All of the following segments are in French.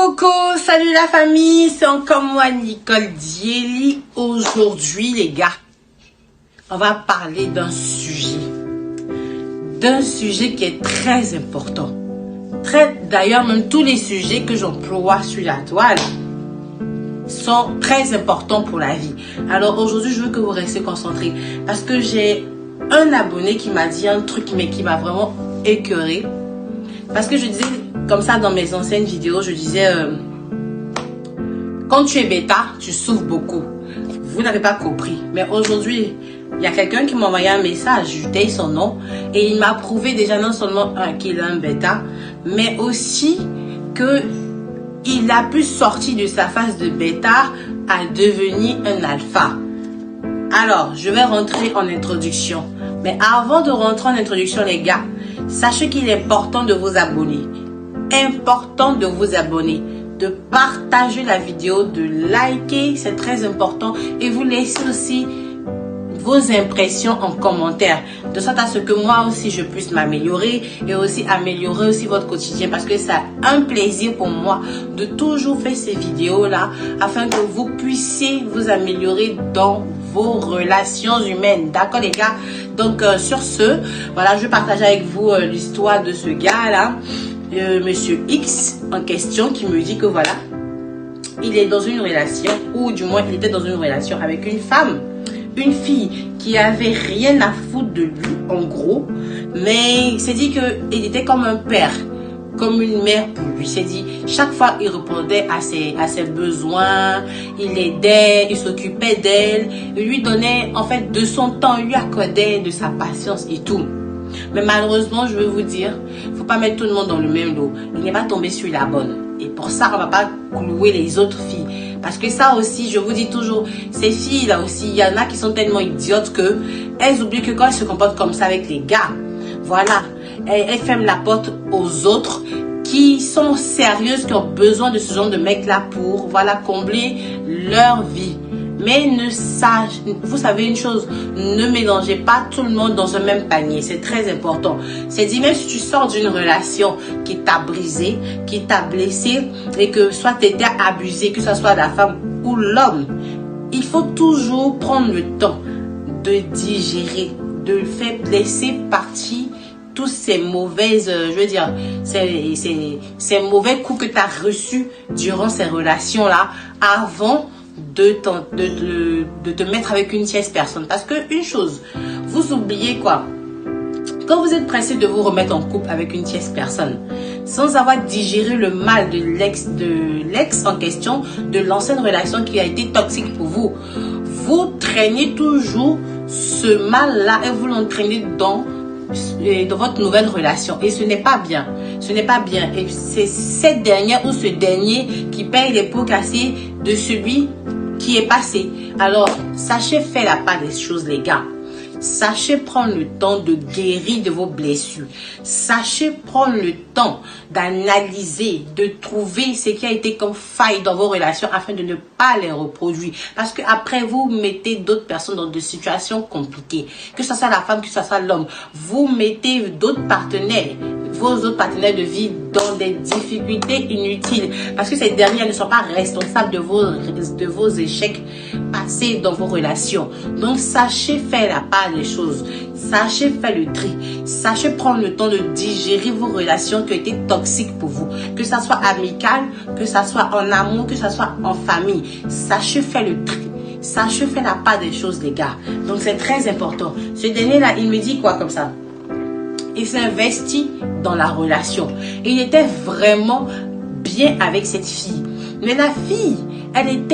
Coucou, salut la famille, c'est encore moi Nicole Diely. Aujourd'hui les gars, on va parler d'un sujet qui est très important. D'ailleurs, même tous les sujets que j'emploie sur la toile sont très importants pour la vie. Alors aujourd'hui, je veux que vous restiez concentrés parce que j'ai un abonné qui m'a dit un truc mais qui m'a vraiment écœuré. Parce que je disais comme ça dans mes anciennes vidéos, je disais quand tu es bêta, tu souffres beaucoup. Vous n'avez pas compris. Mais aujourd'hui, il y a quelqu'un qui m'a envoyé un message, je taille son nom, et il m'a prouvé déjà non seulement qu'il est un bêta, mais aussi qu'il a pu sortir de sa phase de bêta à devenir un alpha. Alors, je vais rentrer en introduction. Mais avant de rentrer en introduction, les gars, sachez qu'il est important de vous abonner. Important de vous abonner, de partager la vidéo, de liker, c'est très important. Et vous laissez aussi vos impressions en commentaire, de sorte à ce que moi aussi je puisse m'améliorer et aussi améliorer aussi votre quotidien, parce que c'est un plaisir pour moi de toujours faire ces vidéos là afin que vous puissiez vous améliorer dans vos relations humaines. D'accord les gars? Donc sur ce, voilà, je vais partager avec vous l'histoire de ce gars là, Monsieur X en question, qui me dit que voilà, il est dans une relation, ou du moins il était dans une relation avec une femme, une fille qui avait rien à foutre de lui en gros, mais il s'est dit qu'il était comme un père, comme une mère pour lui. Il s'est dit, chaque fois il répondait à ses besoins, il l'aidait, il s'occupait d'elle, il lui donnait en fait de son temps, il lui accordait de sa patience et tout. Mais malheureusement, je veux vous dire, faut pas mettre tout le monde dans le même lot. Il n'est pas tombé sur la bonne. Et pour ça, on va pas clouer les autres filles. Parce que ça aussi, je vous dis toujours, ces filles-là aussi, il y en a qui sont tellement idiotes que elles oublient que quand elles se comportent comme ça avec les gars, voilà, elles ferment la porte aux autres qui sont sérieuses, qui ont besoin de ce genre de mecs-là pour, voilà, combler leur vie. Mais vous savez une chose, ne mélangez pas tout le monde dans un même panier. C'est très important. C'est dit, même si tu sors d'une relation qui t'a brisé, qui t'a blessé, et que soit tu étais abusé, que ce soit la femme ou l'homme, il faut toujours prendre le temps de digérer, de faire laisser partir tous ces mauvaises, je veux dire, ces mauvais coups que tu as reçus durant ces relations-là, avant de te mettre avec une tierce personne. Parce que une chose, vous oubliez quoi? Quand vous êtes pressé de vous remettre en couple avec une tierce personne, sans avoir digéré le mal de l'ex en question, de l'ancienne relation qui a été toxique pour vous, vous traînez toujours ce mal-là et vous l'entraînez dans votre nouvelle relation. Et ce n'est pas bien. Ce n'est pas bien. Et c'est cette dernière ou ce dernier qui paye les pots cassés de celui qui est passé. Alors, sachez faire la part des choses, les gars. Sachez prendre le temps de guérir de vos blessures. Sachez prendre le temps d'analyser, de trouver ce qui a été comme faille dans vos relations afin de ne pas les reproduire. Parce que après vous mettez d'autres personnes dans des situations compliquées. Que ce soit la femme, que ce soit l'homme. Vous mettez d'autres partenaires, vos autres partenaires de vie dans des difficultés inutiles. Parce que ces derniers ne sont pas responsables de vos échecs passés dans vos relations. Donc sachez faire la part des choses. Sachez faire le tri. Sachez prendre le temps de digérer vos relations qui ont été toxiques pour vous. Que ça soit amical, que ça soit en amour, que ça soit en famille. Sachez faire le tri. Sachez faire la part des choses, les gars. Donc c'est très important. Ce dernier-là, il me dit quoi comme ça? Il s'est investi dans la relation. Et il était vraiment bien avec cette fille. Mais la fille,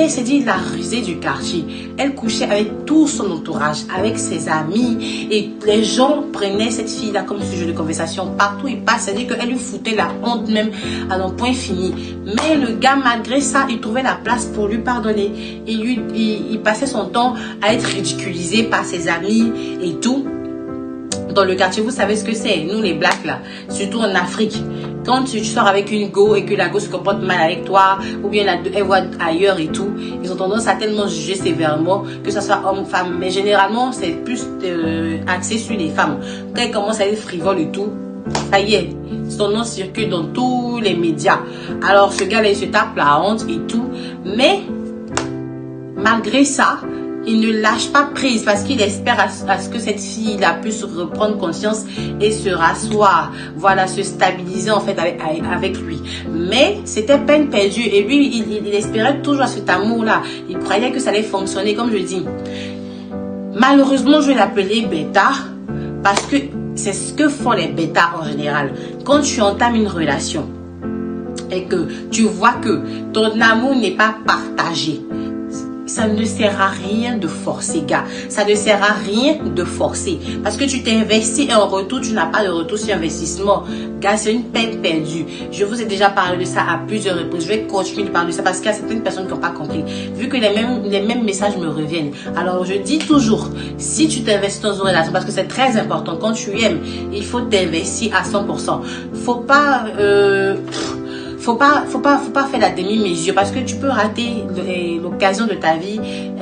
c'est dit la rusée du quartier. Elle couchait avec tout son entourage, avec ses amis. Et les gens prenaient cette fille-là comme sujet de conversation. Partout il passe, c'est-à-dire qu'elle lui foutait la honte même à un point fini. Mais le gars, malgré ça, il trouvait la place pour lui pardonner. Il passait son temps à être ridiculisé par ses amis et tout. Dans le quartier, vous savez ce que c'est, nous les blacks là, surtout en Afrique. Quand tu sors avec une go et que la go se comporte mal avec toi, ou bien elle voit ailleurs et tout, ils ont tendance à tellement juger sévèrement, que ce soit homme ou femme. Mais généralement, c'est plus axé sur les femmes. Quand elles commencent à être frivoles et tout, Ça y est, son nom circule dans tous les médias. Alors ce gars-là, il se tape la honte et tout. Mais malgré ça, il ne lâche pas prise parce qu'il espère à ce que cette fille a pu se reprendre conscience et se rasseoir, voilà, se stabiliser en fait avec lui. Mais c'était peine perdue et lui, il espérait toujours à cet amour-là. Il croyait que ça allait fonctionner, comme je dis. Malheureusement, je vais l'appeler bêta parce que c'est ce que font les bêtas en général. Quand tu entames une relation et que tu vois que ton amour n'est pas partagé, ça ne sert à rien de forcer, gars. Ça ne sert à rien de forcer. Parce que tu t'es investi et en retour, tu n'as pas de retour sur investissement. Gars, c'est une peine perdue. Je vous ai déjà parlé de ça à plusieurs reprises. Je vais continuer de parler de ça parce qu'il y a certaines personnes qui n'ont pas compris. Vu que les mêmes messages me reviennent. Alors, je dis toujours, si tu t'investis dans une relation, parce que c'est très important, quand tu aimes, il faut t'investir à 100%. Faut pas... Faut pas faire la demi-mesure parce que tu peux rater l'occasion de ta vie,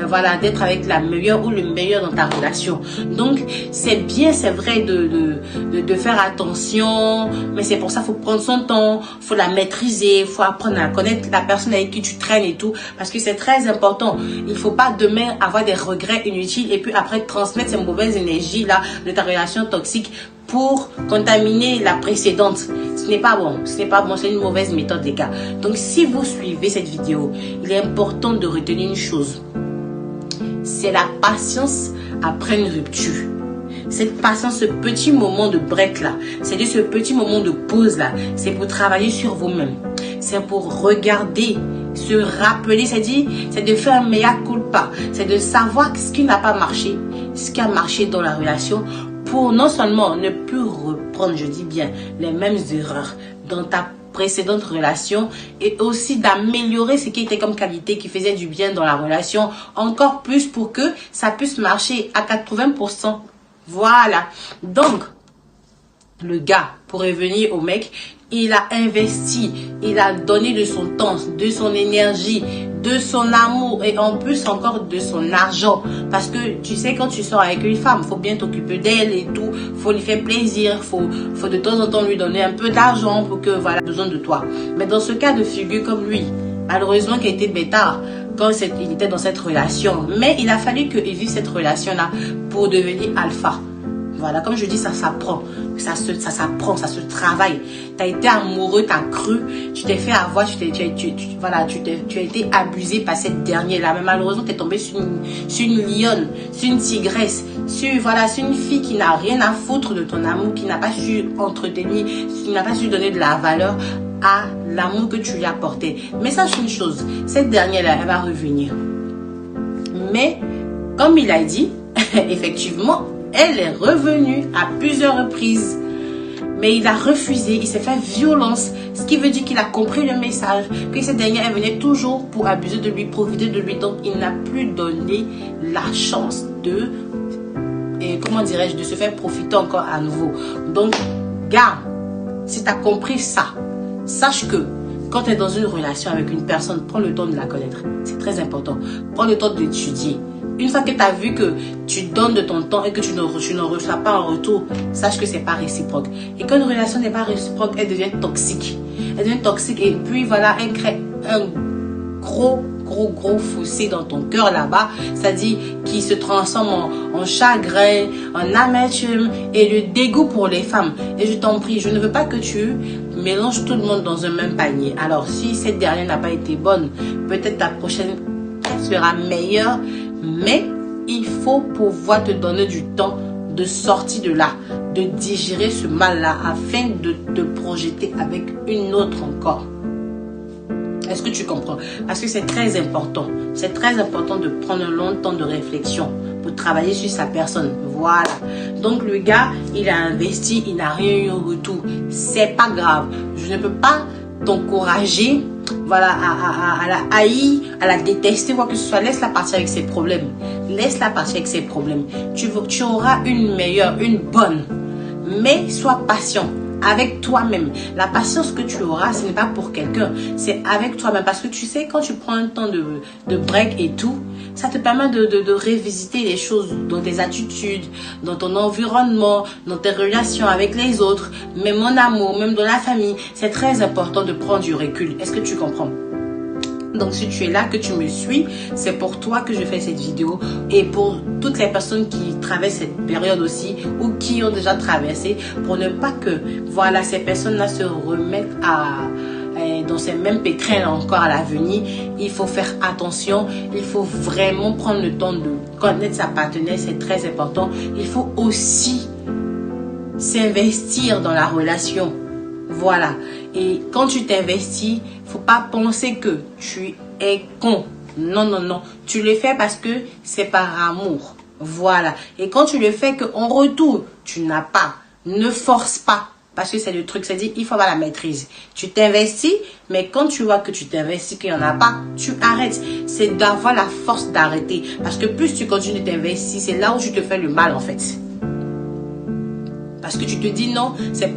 voilà, d'être avec la meilleure ou le meilleur dans ta relation. Donc, c'est bien, c'est vrai de faire attention, mais c'est pour ça, faut prendre son temps, faut la maîtriser, faut apprendre à connaître la personne avec qui tu traînes et tout, parce que c'est très important. Il faut pas demain avoir des regrets inutiles et puis après transmettre ces mauvaises énergies là de ta relation toxique pour contaminer la précédente. Ce n'est pas bon, c'est une mauvaise méthode les gars. Donc si vous suivez cette vidéo, il est important de retenir une chose. C'est la patience après une rupture. Cette patience, ce petit moment de break là, c'est-à-dire ce petit moment de pause là, c'est pour travailler sur vous-même. C'est pour regarder, se rappeler, c'est de faire un mea culpa. C'est de savoir ce qui n'a pas marché, ce qui a marché dans la relation, pour non seulement ne plus reprendre, je dis bien, les mêmes erreurs dans ta précédente relation et aussi d'améliorer ce qui était comme qualité qui faisait du bien dans la relation encore plus pour que ça puisse marcher à 80%. Voilà. Donc, le gars, pour revenir au mec, il a investi, il a donné de son temps, de son énergie, de son amour et en plus encore de son argent. Parce que tu sais, quand tu sors avec une femme, faut bien t'occuper d'elle et tout, faut lui faire plaisir, faut de temps en temps lui donner un peu d'argent pour que voilà, besoin de toi. Mais dans ce cas de figure comme lui, malheureusement qu'il était bêtard quand il était dans cette relation, mais il a fallu qu'il vive cette relation-là pour devenir alpha. Voilà, comme je dis, ça s'apprend, ça s'apprend, ça se travaille. Tu as été amoureux, tu as cru, tu t'es fait avoir, tu as été abusé par cette dernière-là. Mais malheureusement, tu es tombé sur une lionne, sur une tigresse, sur une fille qui n'a rien à foutre de ton amour, qui n'a pas su entretenir, qui n'a pas su donner de la valeur à l'amour que tu lui as apporté. Mais sache une chose, cette dernière-là, elle va revenir. Mais, comme il a dit, effectivement, elle est revenue à plusieurs reprises. Mais il a refusé, il s'est fait violence. Ce qui veut dire qu'il a compris le message. Que cette dernière, elle venait toujours pour abuser de lui, profiter de lui. Donc, il n'a plus donné la chance de se faire profiter encore à nouveau. Donc, gars, si tu as compris ça, sache que quand tu es dans une relation avec une personne, prends le temps de la connaître. C'est très important. Prends le temps d'étudier. Une fois que tu as vu que tu donnes de ton temps et que tu ne reçois pas en retour, sache que c'est pas réciproque. Et quand une relation n'est pas réciproque, elle devient toxique. Elle devient toxique et puis voilà, elle crée un gros fossé dans ton cœur là-bas. C'est-à-dire qui se transforme en chagrin, en amertume et le dégoût pour les femmes. Et je t'en prie, je ne veux pas que tu mélanges tout le monde dans un même panier. Alors si cette dernière n'a pas été bonne, peut-être ta prochaine sera meilleure. Mais il faut pouvoir te donner du temps de sortir de là, de digérer ce mal-là afin de te projeter avec une autre encore. Est-ce que tu comprends? Parce que c'est très important. C'est très important de prendre un long temps de réflexion pour travailler sur sa personne. Voilà. Donc le gars, il a investi, il n'a rien eu en retour. C'est pas grave. Je ne peux pas t'encourager, voilà, à la haïr, à la détester, quoi que ce soit. Laisse-la partir avec ses problèmes. Laisse-la partir avec ses problèmes. Tu auras une meilleure, une bonne. Mais sois patient. avec toi-même. La patience que tu auras, ce n'est pas pour quelqu'un, c'est avec toi-même. Parce que tu sais, quand tu prends un temps de break et tout, ça te permet de révisiter les choses dans tes attitudes, dans ton environnement, dans tes relations avec les autres, même en amour, même dans la famille. C'est très important de prendre du recul. Est-ce que tu comprends? Donc si tu es là, que tu me suis, c'est pour toi que je fais cette vidéo et pour toutes les personnes qui traversent cette période aussi ou qui ont déjà traversé, pour ne pas que voilà ces personnes-là se remettent dans ces mêmes pétrins encore à l'avenir. Il faut faire attention, il faut vraiment prendre le temps de connaître sa partenaire, c'est très important. Il faut aussi s'investir dans la relation. Voilà. Et quand tu t'investis, faut pas penser que tu es con. Non, non, non. Tu le fais parce que c'est par amour. Voilà. Et quand tu le fais qu'en retour, tu n'as pas. Ne force pas. Parce que c'est le truc, c'est-à-dire, il faut avoir la maîtrise. Tu t'investis, mais quand tu vois que tu t'investis, qu'il n'y en a pas, tu arrêtes. C'est d'avoir la force d'arrêter. Parce que plus tu continues de t'investir, c'est là où tu te fais le mal, en fait. Parce que tu te dis non, c'est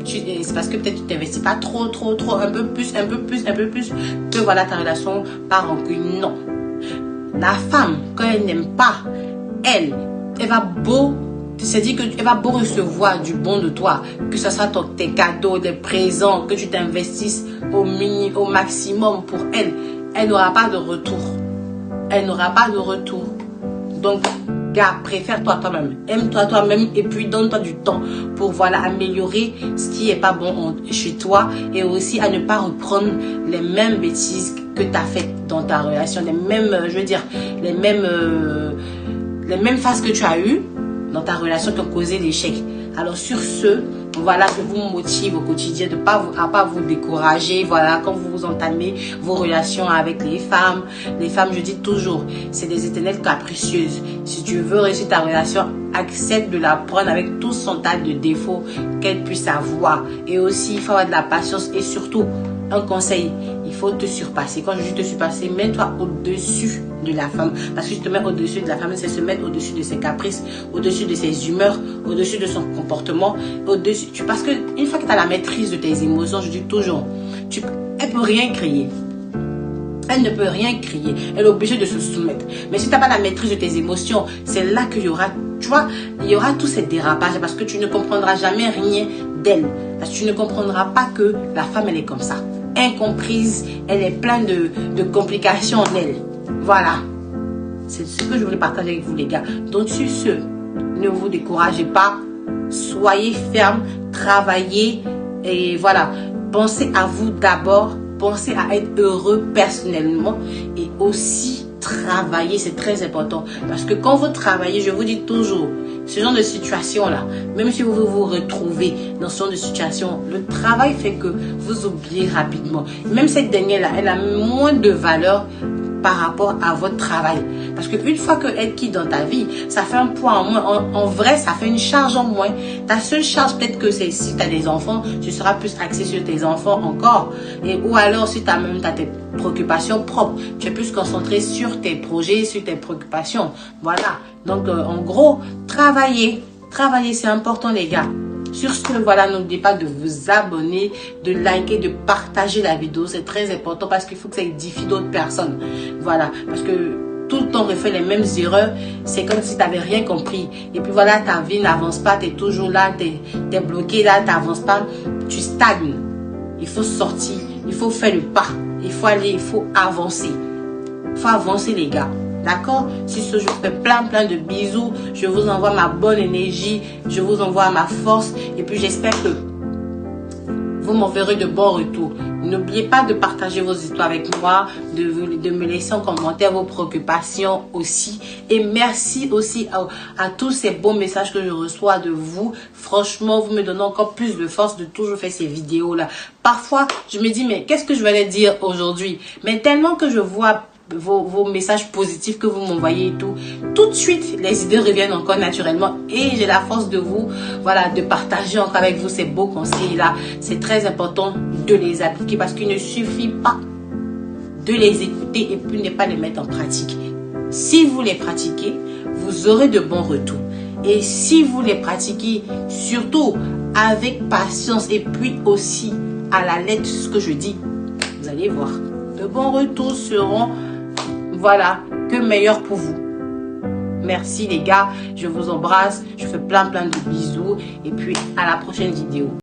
parce que peut-être tu t'investis pas trop, un peu plus, que voilà ta relation part en couille. Non. La femme, quand elle n'aime pas, elle va beau, c'est-à-dire qu'elle va beau recevoir du bon de toi, que ce soit tes cadeaux, des présents, que tu t'investisses au maximum pour elle, elle n'aura pas de retour. Elle n'aura pas de retour. Donc, gars, préfère-toi toi-même, aime-toi toi-même et puis donne-toi du temps pour voilà améliorer ce qui est pas bon chez toi et aussi à ne pas reprendre les mêmes bêtises que tu as faites dans ta relation, les mêmes, je veux dire, les mêmes phases que tu as eues dans ta relation qui ont causé l'échec. Alors sur ce, voilà, je vous motive au quotidien de pas vous décourager. Voilà, quand vous entamez vos relations avec les femmes, je dis toujours, c'est des éternelles capricieuses. Si tu veux réussir ta relation, accepte de la prendre avec tout son tas de défauts qu'elle puisse avoir. Et aussi, il faut avoir de la patience et surtout, un conseil, il faut te surpasser. Quand je dis te surpasser, mets-toi au-dessus de la femme. Parce que je te mets au-dessus de la femme, c'est se mettre au-dessus de ses caprices, au-dessus de ses humeurs, au-dessus de son comportement, au-dessus. Parce que une fois que tu as la maîtrise de tes émotions, je dis toujours, elle ne peut rien crier. Elle ne peut rien crier. Elle est obligée de se soumettre. Mais si tu n'as pas la maîtrise de tes émotions, c'est là qu'il y aura, tu vois, il y aura tous ces dérapages parce que tu ne comprendras jamais rien d'elle. Parce que tu ne comprendras pas que la femme, elle est comme ça. Incomprise, elle est pleine de complications en elle. Voilà. C'est ce que je voulais partager avec vous, les gars. Donc, sur ce, ne vous découragez pas. Soyez ferme, travaillez et voilà. Pensez à vous d'abord. Pensez à être heureux personnellement et aussi travailler, c'est très important. Parce que quand vous travaillez, je vous dis toujours, ce genre de situation-là, même si vous vous retrouvez dans ce genre de situation, le travail fait que vous oubliez rapidement. Même cette dernière-là, elle a moins de valeur par rapport à votre travail. Parce qu'une fois qu'elle quitte dans ta vie, ça fait un poids en moins. En vrai, ça fait une charge en moins. Ta seule charge, peut-être que c'est si tu as des enfants, tu seras plus axé sur tes enfants encore. Ou alors, si tu as tes préoccupations propres, tu es plus concentré sur tes projets, sur tes préoccupations. Voilà. Donc, en gros, travailler. Travailler, c'est important, les gars. Sur ce, voilà, n'oubliez pas de vous abonner, de liker, de partager la vidéo. C'est très important parce qu'il faut que ça édifie d'autres personnes. Voilà, parce que tout le temps refait les mêmes erreurs, c'est comme si tu n'avais rien compris. Et puis voilà, ta vie n'avance pas, tu es toujours là, tu es bloqué là, tu n'avances pas, tu stagnes. Il faut sortir, il faut faire le pas, il faut aller, il faut avancer. Il faut avancer, les gars. D'accord? Sur ce, je vous fais plein de bisous. Je vous envoie ma bonne énergie. Je vous envoie ma force. Et puis, j'espère que vous m'enverrez de bons retours. N'oubliez pas de partager vos histoires avec moi, de me laisser en commentaire vos préoccupations aussi. Et merci aussi à tous ces beaux messages que je reçois de vous. Franchement, vous me donnez encore plus de force de toujours faire ces vidéos-là. Parfois, je me dis, mais qu'est-ce que je vais aller dire aujourd'hui? Mais tellement que je vois vos messages positifs que vous m'envoyez et tout de suite les idées reviennent encore naturellement et j'ai la force de vous, voilà, de partager encore avec vous ces beaux conseils là. C'est très important de les appliquer parce qu'il ne suffit pas de les écouter et puis ne pas les mettre en pratique. Si vous les pratiquez, vous aurez de bons retours. Et si vous les pratiquez, surtout avec patience et puis aussi à la lettre ce que je dis. Vous allez voir. De bons retours seront, voilà, que meilleurs pour vous. Merci les gars, je vous embrasse, je fais plein de bisous et puis à la prochaine vidéo.